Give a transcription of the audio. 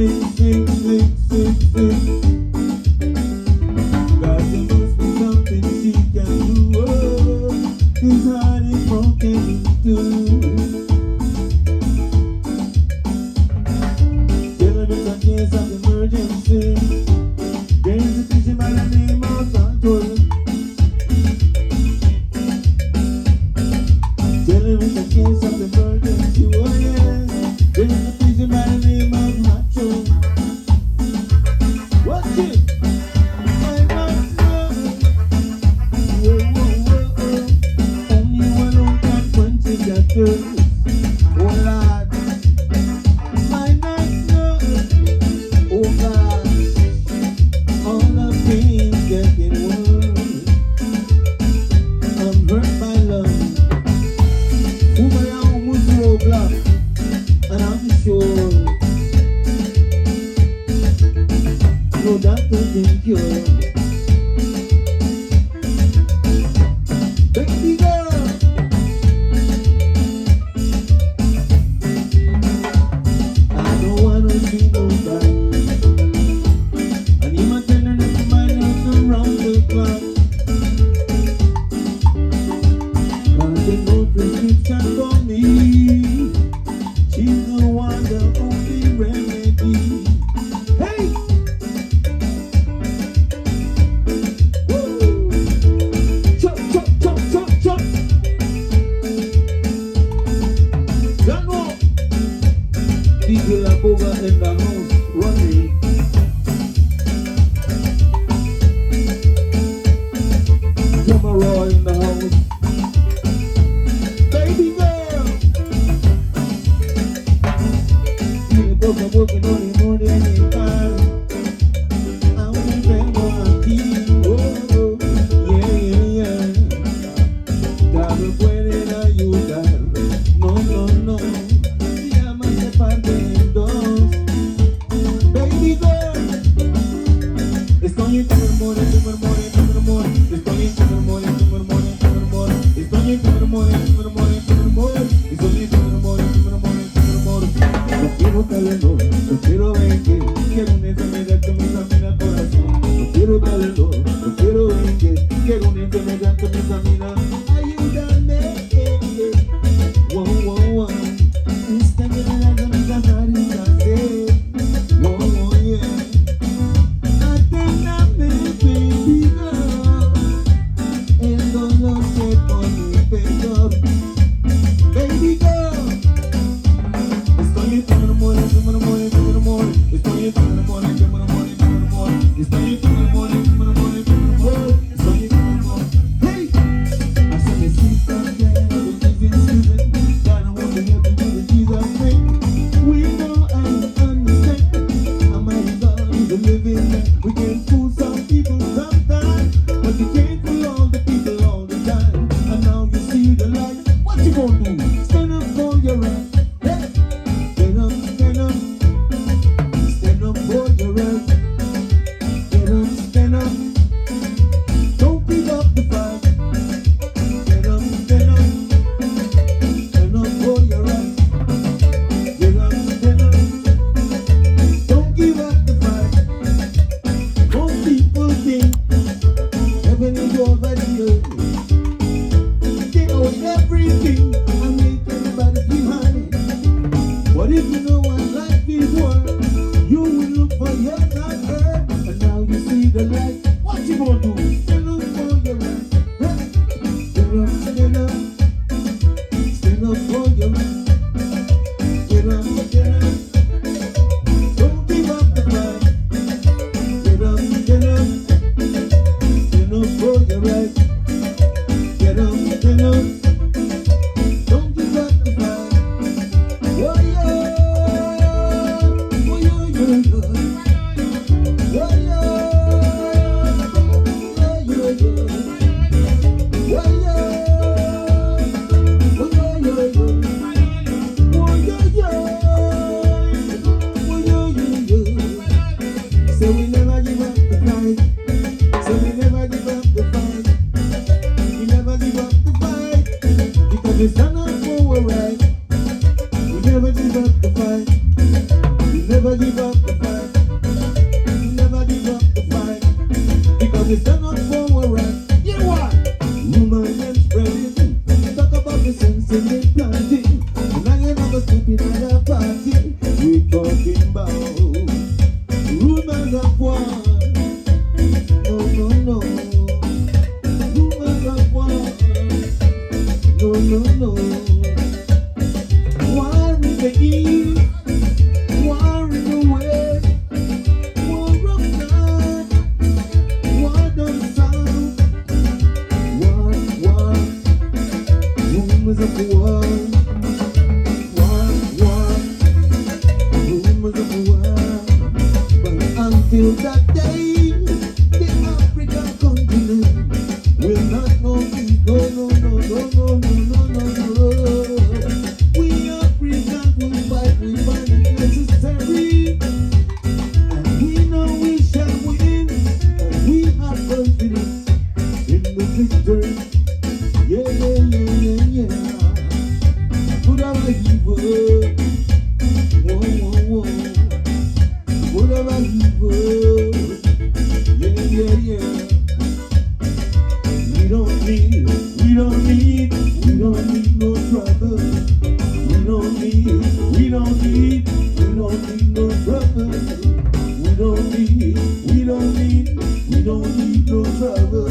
sing, sing, sing, sing, sing. God, there must be something she can do. Oh, his heart is broken in two. Tell him it's a case of emergency. There's a vision by the name of Santos. Tell him it's a case of emergency. Oh yeah. There's a vision by the name of Macho. Watch it. Why not know? Whoa, whoa, whoa, oh. Only one who can quench that thirst. Oh Lord. Why not know? Oh God. All the pain's getting worse. I'm hurt by love. Who my almost roadblock, and I'm sure no doctor can cure. Baby girl, I don't wanna see nobody. I need my tenderness to my love around the clock. Cause there's no prescription for me. She's the one, the only remedy. Hey! Woo! Chop, chop, chop, chop, chop. Dano! DJ La Boga in the house, running. Camera in the house. Baby girl! I'm working on it more than any time. I'm a friend for a team. Oh, yeah, yeah, yeah. Dame pueden ayudar. No, no, no. Llámate parte en dos. Baby girl. Estoy en tu amor, en tu amor, en tu amor. Estoy en tu amor, en tu amor, en tu amor. Estoy en tu amor, en tu amor, en tu amor. Estoy en tu amor, en tu amor, en tu amor. No quiero calor, no quiero venir. Quiero una enfermedad que me examina el corazón. No quiero calor, no quiero venir. Quiero una enfermedad que me examina. Ayúdame. Wow, wow, wow. Esta enfermedad que me examina. Wow, wow, yeah. Aténdame, baby girl. El dolor se pone peor. Baby girl. Estoy en tu amor, en tu amor, en tu amor. Estoy en tu amor, en tu amor, en tu amor. Estoy en tu amor, en tu amor, en tu amor. Estoy en tu amor. Hey! I said the sweet time there, the living season. God, I want to help you with the Jesus thing. We know and understand. Almighty God is a living man. We can fool some people sometimes, but we can't fool all the people all the time. And now you see the light. What you gonna do? Stand up for your right. Hey! Stand up, stand up. Stand up for your right. Get up, stand up. Don't give up the fight. Get up, stand up. Stand up for your right. Get up, stand up. Don't give up the fight. Most people think heaven is over the earth. They own everything and make everybody feel happy. But if you know what life is worth, you will look for your God earth. And now you see the light. What you gonna do? Stand up for your right. Stand up, stand up. Stand up for your right. Get up, stand up. Don't give up the fight. Get up, stand up. Stand up for your right. Get up, stand up. Don't give up the fight. Oh yeah, oh yeah, yeah, yeah. Oh yeah, yeah, yeah, yeah. Oh yeah, oh yeah, yeah, yeah. Oh yeah, yeah. Oh yeah, yeah, yeah. So we never give up the fight. So we never give up the fight. We never give up the fight. Because we stand up for our right. We never give up the fight. We never give up the fight. talking about rumors of war. No, no, no. Rumors of war. No, no, no. War in the east, war in the west, war of God, war don't sound. War, rumors of war. Rumors of war. But until that day, the African continent will not know peace. No, no, no, no, no, no, no, no, no. We Africans will fight, we find it necessary. And we know we shall win. And we have confidence in the victory. Yeah, yeah, yeah, yeah, yeah. Put our evil. Whoa, whoa, whoa. Put our evil. Yeah, yeah, yeah. We don't need no trouble. We don't need no trouble. We don't need no trouble.